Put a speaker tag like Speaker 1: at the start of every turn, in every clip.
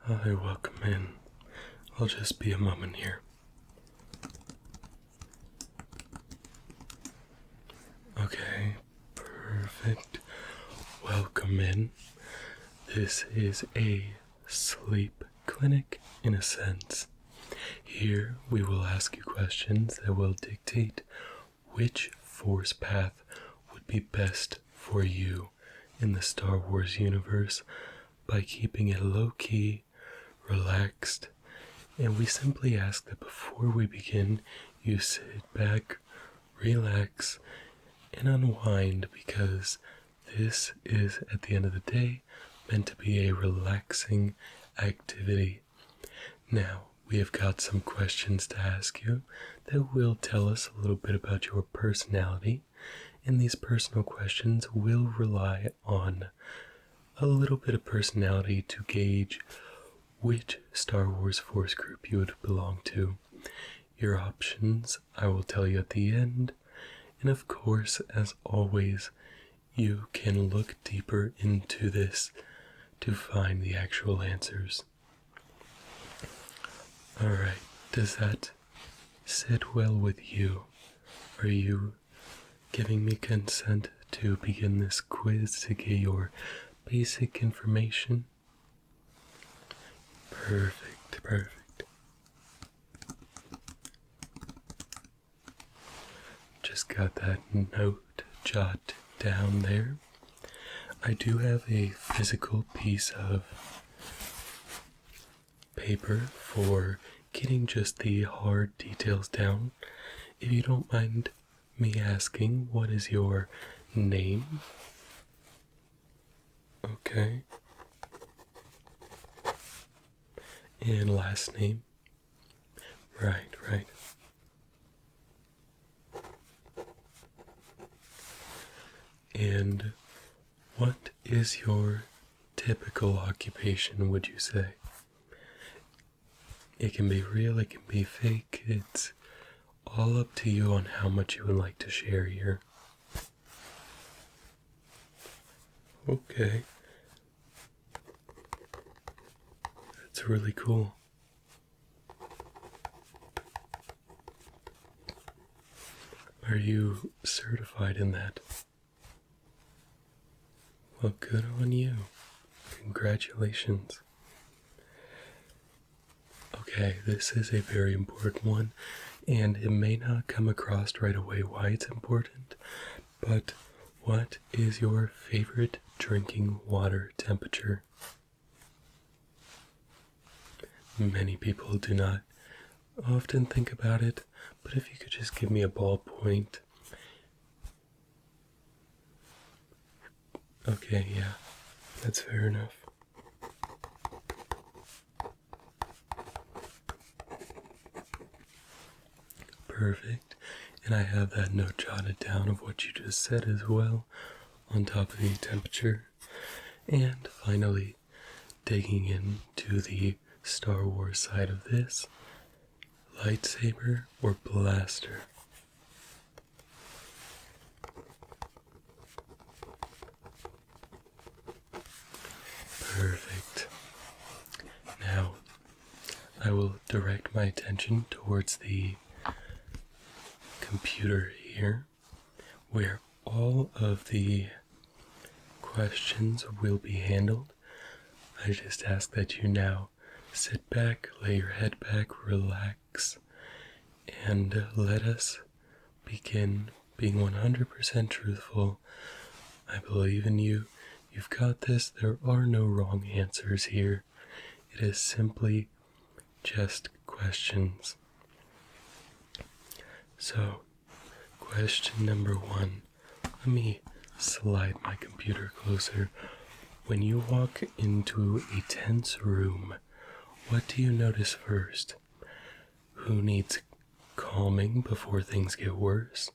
Speaker 1: Hi, welcome in. I'll just be a moment here. Okay, perfect. Welcome in. This is a sleep clinic in a sense. Here we will ask you questions that will dictate which force path would be best for you in the Star Wars universe by keeping it low-key, relaxed, and we simply ask that before we begin, you sit back, relax, and unwind because this is, at the end of the day, meant to be a relaxing activity. Now, we have got some questions to ask you that will tell us a little bit about your personality, and these personal questions will rely on a little bit of personality to gauge which Star Wars Force group you would belong to. Your options I will tell you at the end, and of course, as always, you can look deeper into this to find the actual answers. Alright, does that sit well with you? Are you giving me consent to begin this quiz to get your basic information? Perfect, perfect. Just got that note jotted down there. I do have a physical piece of paper for getting just the hard details down. If you don't mind me asking, what is your name? Okay. And last name? Right, right. And what is your typical occupation, would you say? It can be real, it can be fake, it's all up to you on how much you would like to share here. Okay. That's really cool. Are you certified in that? Well, good on you. Congratulations. Okay, this is a very important one, and it may not come across right away why it's important, but what is your favorite drinking water temperature? Many people do not often think about it, but if you could just give me a ballpoint. Okay, yeah, that's fair enough. Perfect. And I have that note jotted down of what you just said as well, on top of the temperature. And finally, digging into the Star Wars side of this, lightsaber or blaster? Perfect. Now, I will direct my attention towards the computer here, where all of the questions will be handled. I just ask that you now sit back, lay your head back, relax, and let us begin being 100% truthful. I believe in you. You've got this. There are no wrong answers here. It is simply just questions. So, question number 1. Let me slide my computer closer. When you walk into a tense room, what do you notice first? Who needs calming before things get worse?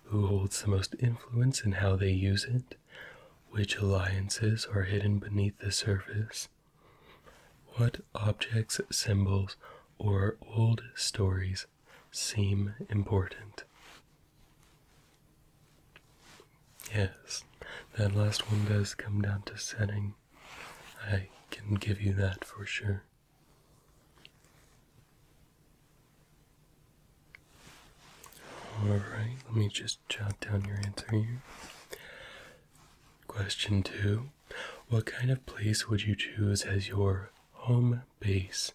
Speaker 1: Who holds the most influence in how they use it? Which alliances are hidden beneath the surface? What objects, symbols, or old stories seem important? Yes, that last one does come down to setting. I can give you that for sure. Alright, let me just jot down your answer here. Question 2. What kind of place would you choose as your home base?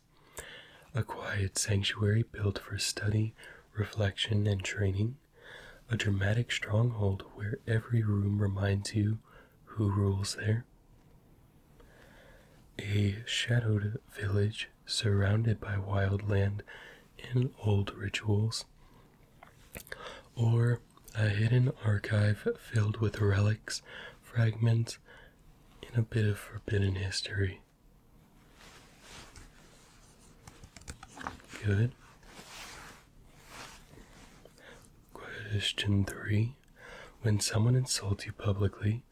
Speaker 1: A quiet sanctuary built for study, reflection, and training. A dramatic stronghold where every room reminds you who rules there. A shadowed village surrounded by wild land and old rituals. Or a hidden archive filled with relics, fragments, and a bit of forbidden history. Good. Question 3. When someone insults you publicly,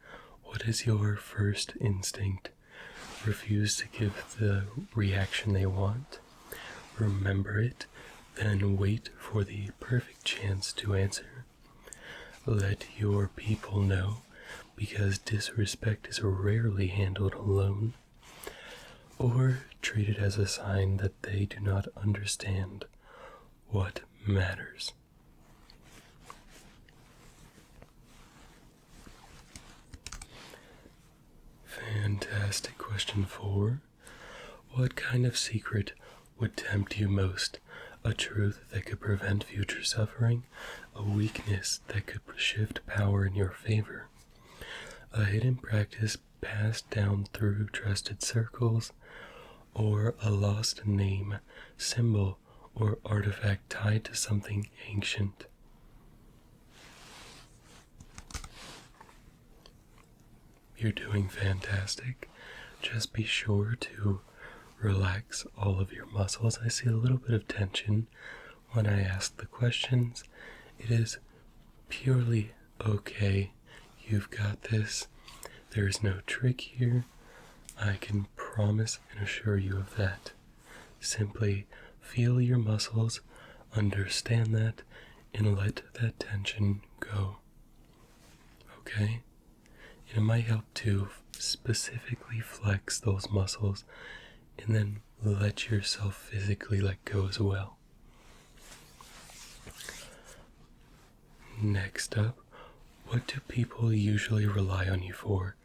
Speaker 1: what is your first instinct? Refuse to give the reaction they want. Remember it, then wait for the perfect chance to answer. Let your people know, because disrespect is rarely handled alone. Or treat it as a sign that they do not understand what matters. Fantastic. Question 4. What kind of secret would tempt you most? A truth that could prevent future suffering? A weakness that could shift power in your favor? A hidden practice passed down through trusted circles? Or a lost name, symbol, or artifact tied to something ancient? You're doing fantastic. Just be sure to relax all of your muscles. I see a little bit of tension when I ask the questions. It is purely okay. You've got this. There is no trick here. I can promise and assure you of that. Simply feel your muscles, understand that, and let that tension go. Okay? And it might help to specifically flex those muscles and then let yourself physically let go as well. Next up, what do people usually rely on you for?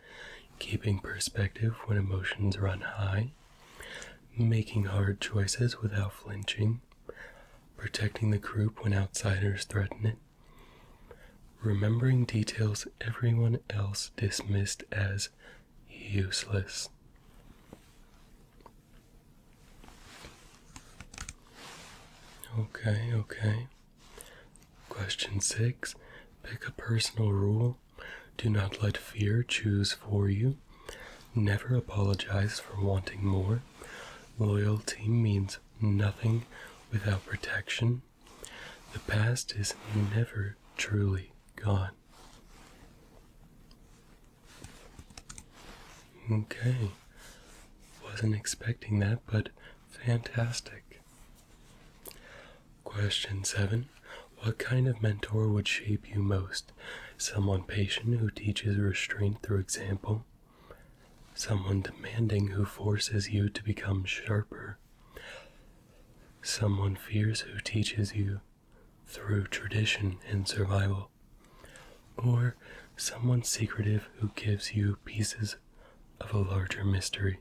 Speaker 1: Keeping perspective when emotions run high, making hard choices without flinching, protecting the group when outsiders threaten it, remembering details everyone else dismissed as useless. Okay. Question 6. Pick a personal rule. Do not let fear choose for you. Never apologize for wanting more. Loyalty means nothing without protection. The past is never truly gone. Okay. Wasn't expecting that, but fantastic. Question 7. What kind of mentor would shape you most? Someone patient who teaches restraint through example? Someone demanding who forces you to become sharper? Someone fierce who teaches you through tradition and survival? Or someone secretive who gives you pieces of a larger mystery?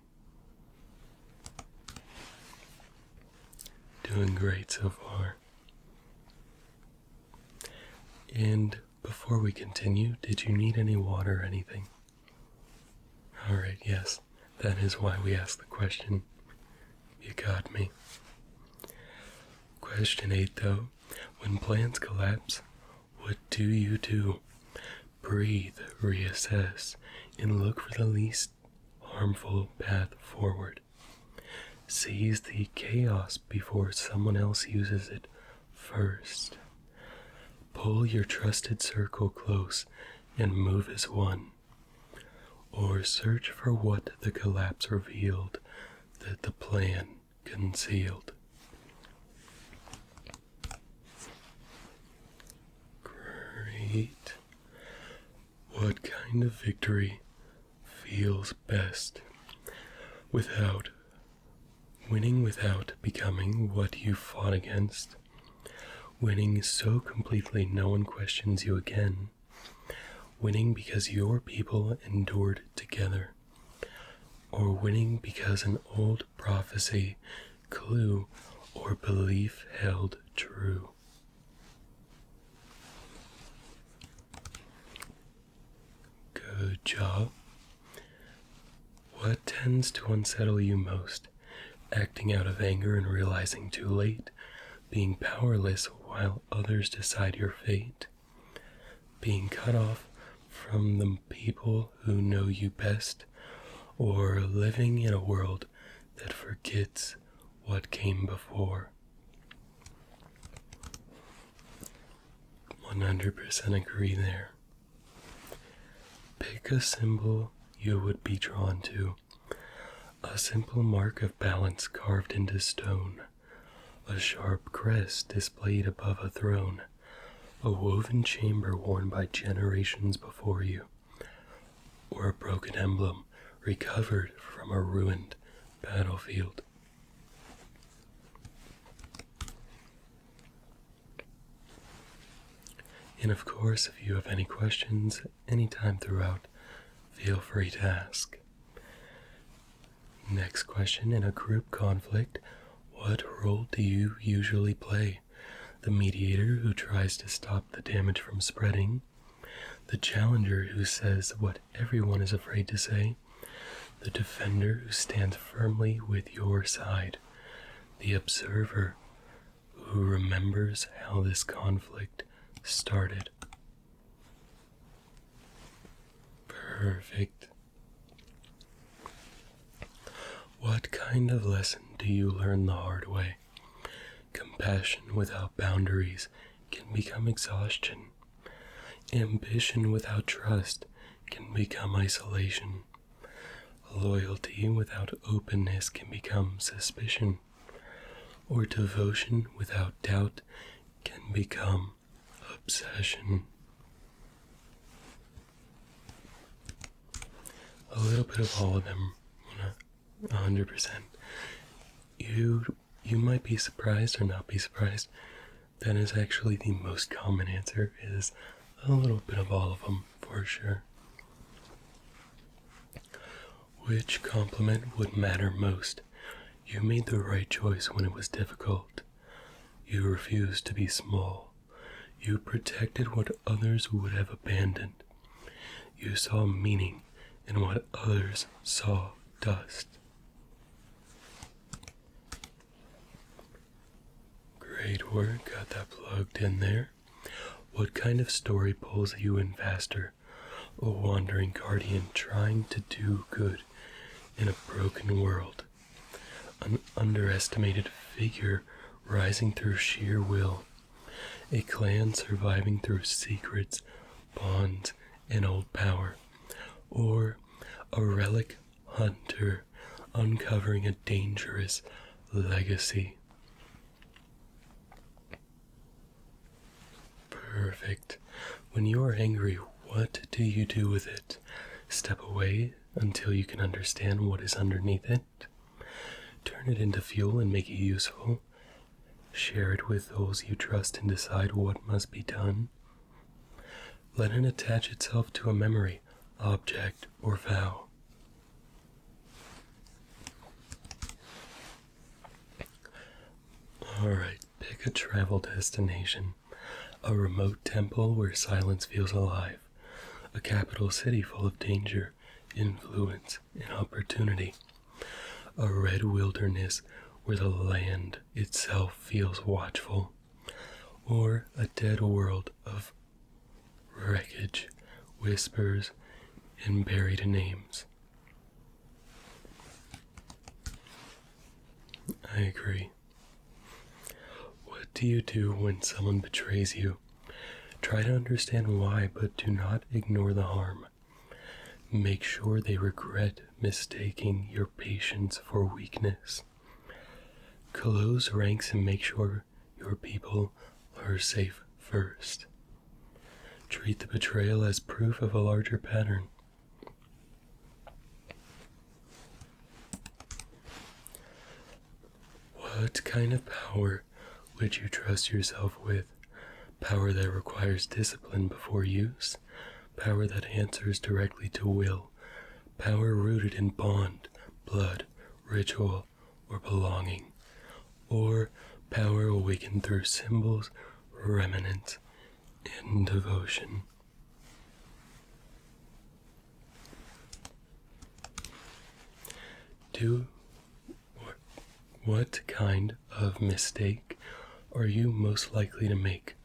Speaker 1: Doing great so far. And before we continue, did you need any water or anything? Alright, yes, that is why we asked the question. You got me. Question 8 though, when plans collapse, what do you do? Breathe, reassess, and look for the least harmful path forward. Seize the chaos before someone else uses it first. Pull your trusted circle close and move as one. Or search for what the collapse revealed that the plan concealed. Great. What kind of victory feels best? Winning without becoming what you fought against? Winning so completely no one questions you again. Winning because your people endured together. Or winning because an old prophecy, clue, or belief held true. Good job. What tends to unsettle you most? Acting out of anger and realizing too late, being powerless while others decide your fate, being cut off from the people who know you best, or living in a world that forgets what came before. 100% agree there. Pick a symbol you would be drawn to. A simple mark of balance carved into stone. A sharp crest displayed above a throne. A woven chamber worn by generations before you. Or a broken emblem recovered from a ruined battlefield. And of course, if you have any questions anytime throughout, feel free to ask. Next question: in a group conflict, what role do you usually play? The mediator who tries to stop the damage from spreading, the challenger who says what everyone is afraid to say, the defender who stands firmly with your side, the observer who remembers how this conflict started. Perfect. What kind of lesson do you learn the hard way? Compassion without boundaries can become exhaustion. Ambition without trust can become isolation. Loyalty without openness can become suspicion. Or devotion without doubt can become obsession. A little bit of all of them, 100%. You might be surprised or not be surprised. That is actually the most common answer, is a little bit of all of them, for sure. Which compliment would matter most? You made the right choice when it was difficult. You refused to be small. You protected what others would have abandoned. You saw meaning in what others saw dust. Great work, got that plugged in there. What kind of story pulls you in faster? A wandering guardian trying to do good in a broken world. An underestimated figure rising through sheer will. A clan surviving through secrets, bonds, and old power. Or a relic hunter uncovering a dangerous legacy. Perfect. When you are angry, what do you do with it? Step away until you can understand what is underneath it. Turn it into fuel and make it useful. Share it with those you trust and decide what must be done. Let it attach itself to a memory, object, or vow. Alright, pick a travel destination. A remote temple where silence feels alive. A capital city full of danger, influence, and opportunity. A red wilderness where the land itself feels watchful. Or a dead world of wreckage, whispers, and buried names. I agree. What do you do when someone betrays you? Try to understand why, but do not ignore the harm. Make sure they regret mistaking your patience for weakness. Close ranks and make sure your people are safe first. Treat the betrayal as proof of a larger pattern. What kind of power would you trust yourself with? Power that requires discipline before use? Power that answers directly to will? Power rooted in bond, blood, ritual, or belonging? Or power awakened through symbols, remnants, and devotion? What kind of mistake are you most likely to make?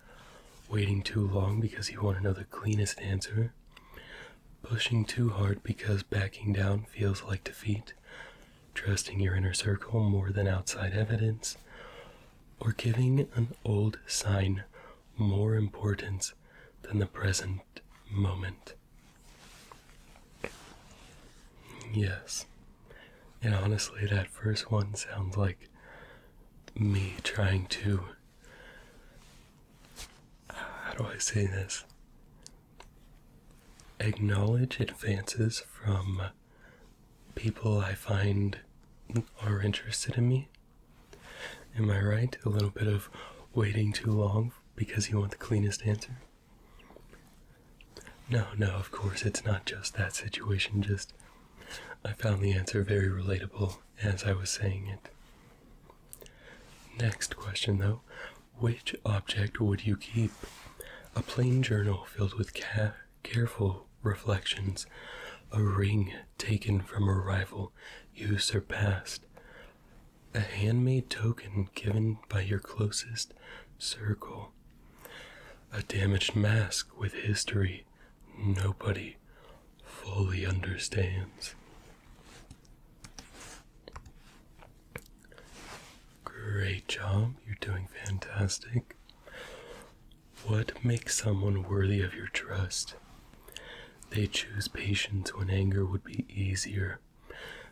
Speaker 1: Waiting too long because you want to know the cleanest answer? Pushing too hard because backing down feels like defeat? Trusting your inner circle more than outside evidence? Or giving an old sign more importance than the present moment? Yes. And honestly, that first one sounds like me trying to, how do I say this? Acknowledge advances from people I find are interested in me. Am I right? A little bit of waiting too long because you want the cleanest answer? No, of course, it's not just that situation, just I found the answer very relatable as I was saying it. Next question though, which object would you keep? A plain journal filled with careful reflections, a ring taken from a rival you surpassed, a handmade token given by your closest circle, a damaged mask with history nobody fully understands. Great job, you're doing fantastic. What makes someone worthy of your trust? They choose patience when anger would be easier.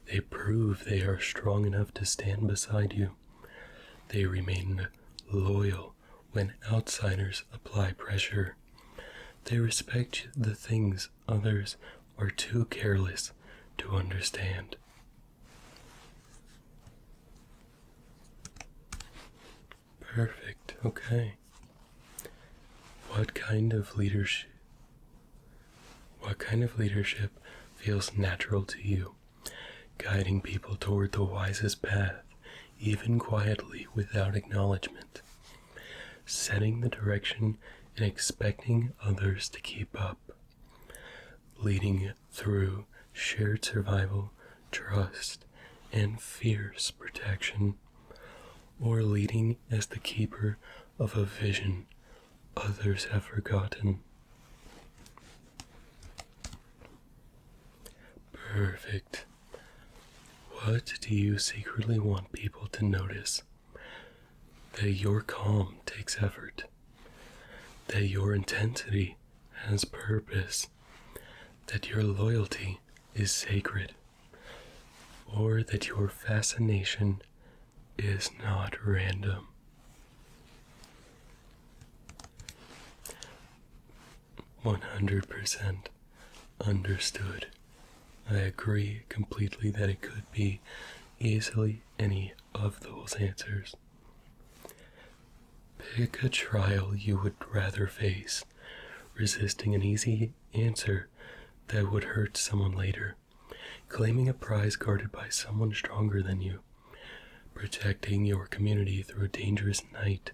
Speaker 1: They prove they are strong enough to stand beside you. They remain loyal when outsiders apply pressure. They respect the things others are too careless to understand. Perfect, okay. What kind of leadership feels natural to you? Guiding people toward the wisest path, even quietly without acknowledgement. Setting the direction and expecting others to keep up. Leading through shared survival, trust, and fierce protection. Or leading as the keeper of a vision others have forgotten. Perfect. What do you secretly want people to notice? That your calm takes effort. That your intensity has purpose. That your loyalty is sacred. Or that your fascination is not random. "100% understood." I agree completely that it could be easily any of those answers. Pick a trial you would rather face, resisting an easy answer that would hurt someone later, claiming a prize guarded by someone stronger than you, protecting your community through a dangerous night,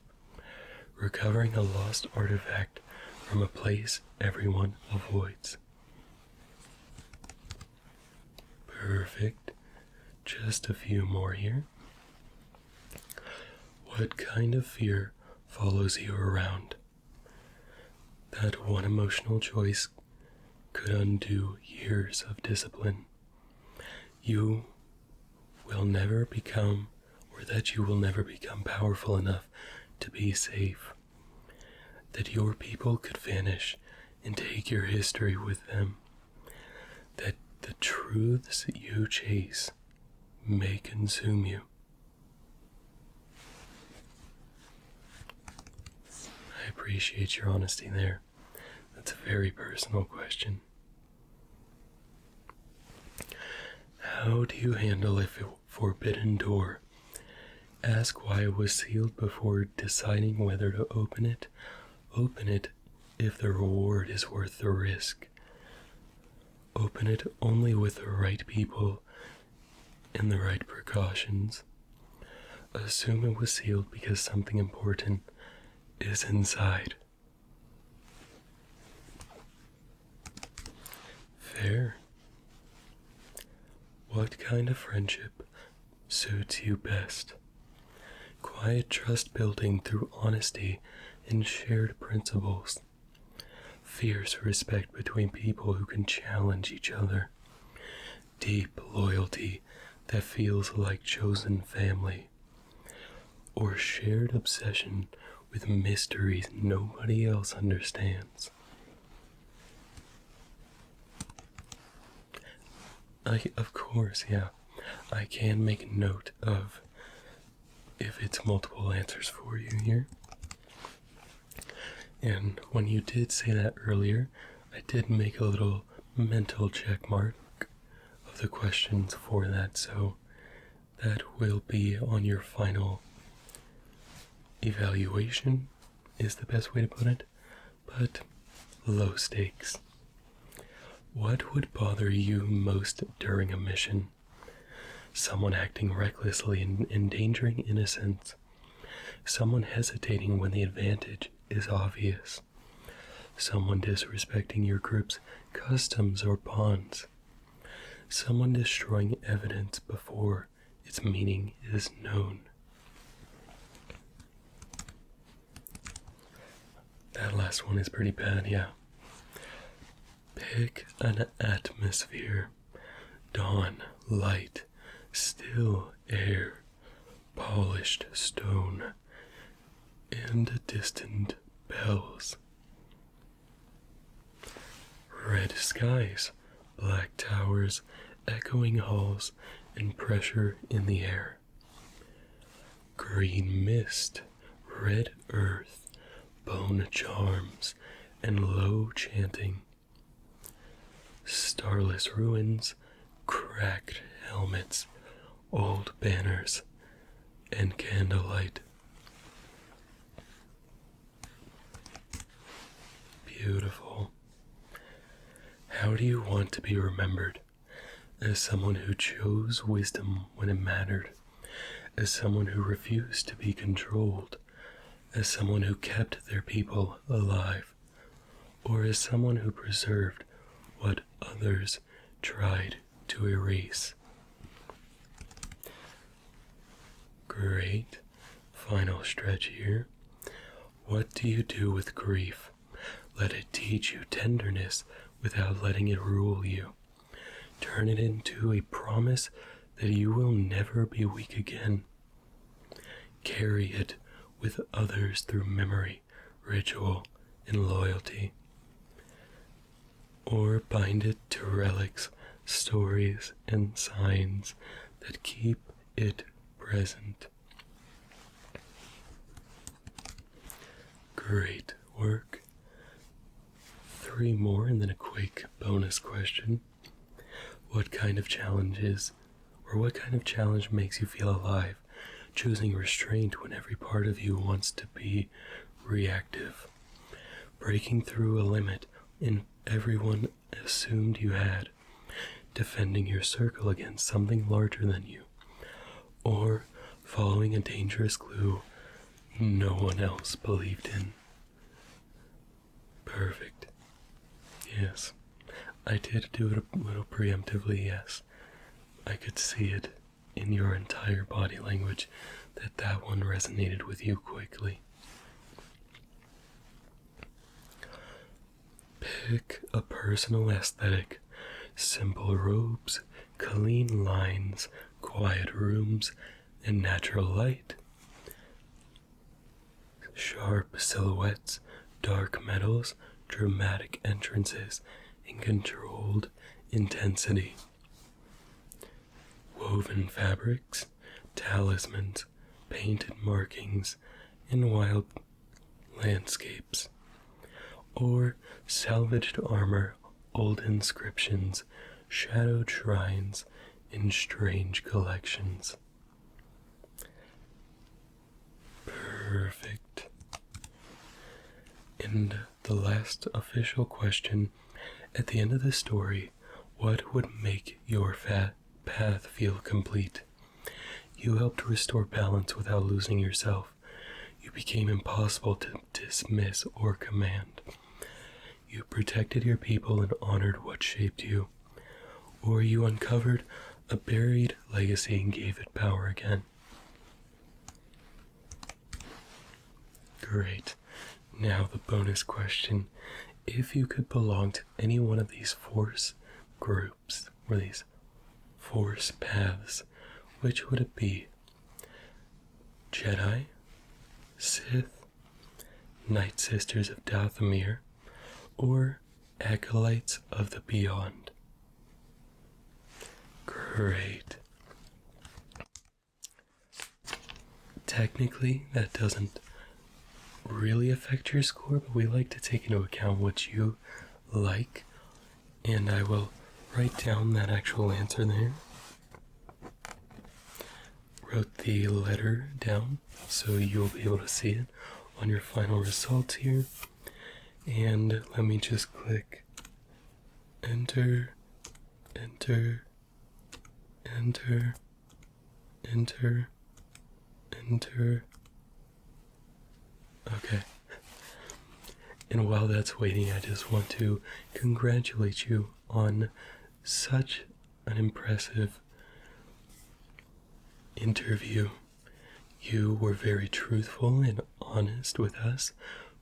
Speaker 1: recovering a lost artifact from a place everyone avoids. Perfect. Just a few more here. What kind of fear follows you around? That one emotional choice could undo years of discipline. You will never become powerful enough to be safe. That your people could vanish and take your history with them. That the truths you chase may consume you. I appreciate your honesty there. That's a very personal question. How do you handle a forbidden door Ask why it was sealed before deciding whether to open it. Open it if the reward is worth the risk. Open it only with the right people and the right precautions. Assume it was sealed because something important is inside. Fair. What kind of friendship suits you best? Quiet trust building through honesty and shared principles. Fierce respect between people who can challenge each other. Deep loyalty that feels like chosen family. Or shared obsession with mysteries nobody else understands. Of course, yeah. I can make note of if it's multiple answers for you here. And when you did say that earlier, I did make a little mental check mark of the questions for that, so that will be on your final evaluation, is the best way to put it, but low stakes. What would bother you most during a mission? Someone acting recklessly and endangering innocence. Someone hesitating when the advantage is obvious. Someone disrespecting your group's customs or bonds. Someone destroying evidence before its meaning is known. That last one is pretty bad, yeah. Pick an atmosphere. Dawn, light, still air, polished stone, and distant bells. Red skies, black towers, echoing halls, and pressure in the air. Green mist, red earth, bone charms, and low chanting. Starless ruins, cracked helmets, old banners, and candlelight. Beautiful. How do you want to be remembered? As someone who chose wisdom when it mattered, as someone who refused to be controlled, as someone who kept their people alive, or as someone who preserved what others tried to erase? Great. Final stretch here. What do you do with grief? Let it teach you tenderness without letting it rule you. Turn it into a promise that you will never be weak again. Carry it with others through memory, ritual, and loyalty. Or bind it to relics, stories, and signs that keep it present. Great work. 3 more and then a quick bonus question. What kind of challenge makes you feel alive, choosing restraint when every part of you wants to be reactive? Breaking through a limit everyone assumed you had, defending your circle against something larger than you, or following a dangerous clue no one else believed in. Perfect. Yes, I did do it a little preemptively, yes. I could see it in your entire body language that one resonated with you quickly. Pick a personal aesthetic. Simple robes, clean lines, quiet rooms, and natural light. Sharp silhouettes, dark metals, dramatic entrances, and controlled intensity. Woven fabrics, talismans, painted markings, and wild landscapes. Or salvaged armor, old inscriptions, shadowed shrines, and strange collections. And the last official question at the end of the story: what would make your path feel complete? You helped restore balance without losing yourself. You became impossible to dismiss or command. You protected your people and honored what shaped you. Or you uncovered a buried legacy and gave it power again. Great. Now the bonus question. If you could belong to any one of these force groups, or these force paths, which would it be? Jedi, Sith, Night Sisters of Dathomir, or Acolytes of the Beyond? Great. Technically, that doesn't really affect your score, but we like to take into account what you like, and I will write down that actual answer there. Wrote the letter down so you'll be able to see it on your final results here. And let me just click enter, enter, enter, enter, enter. Okay. And while that's waiting, I just want to congratulate you on such an impressive interview. You were very truthful and honest with us.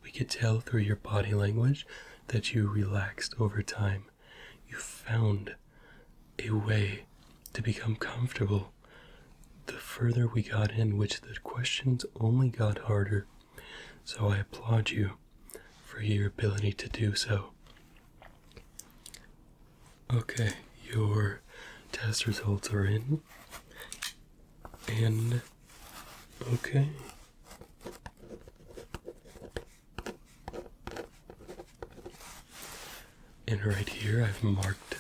Speaker 1: We could tell through your body language that you relaxed over time. You found a way to become comfortable the further we got in, which the questions only got harder. So I applaud you for your ability to do so. Okay, your test results are in. And, okay. And right here I've marked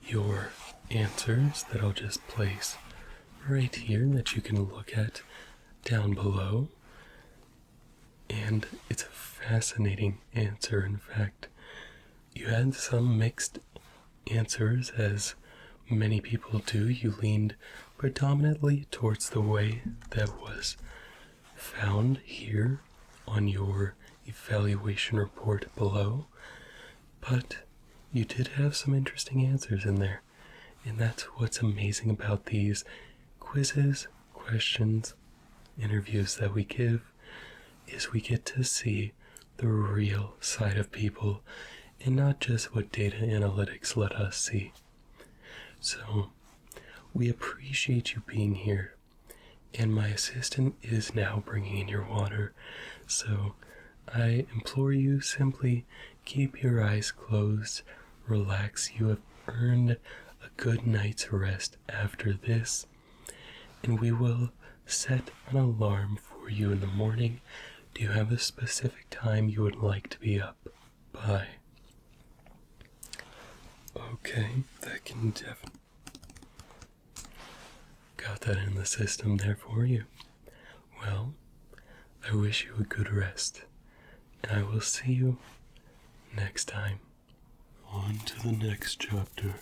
Speaker 1: your answers that I'll just place right here that you can look at down below. And it's a fascinating answer. In fact, you had some mixed answers, as many people do. You leaned predominantly towards the way that was found here on your evaluation report below, but you did have some interesting answers in there. And that's what's amazing about these quizzes, questions, interviews that we give, is we get to see the real side of people and not just what data analytics let us see. So we appreciate you being here, and my assistant is now bringing in your water. So I implore you, simply keep your eyes closed, relax. You have earned a good night's rest after this, and we will set an alarm for you in the morning. Do you have a specific time you would like to be up by? Okay, that can definitely... Got that in the system there for you. Well, I wish you a good rest, and I will see you next time. On to the next chapter.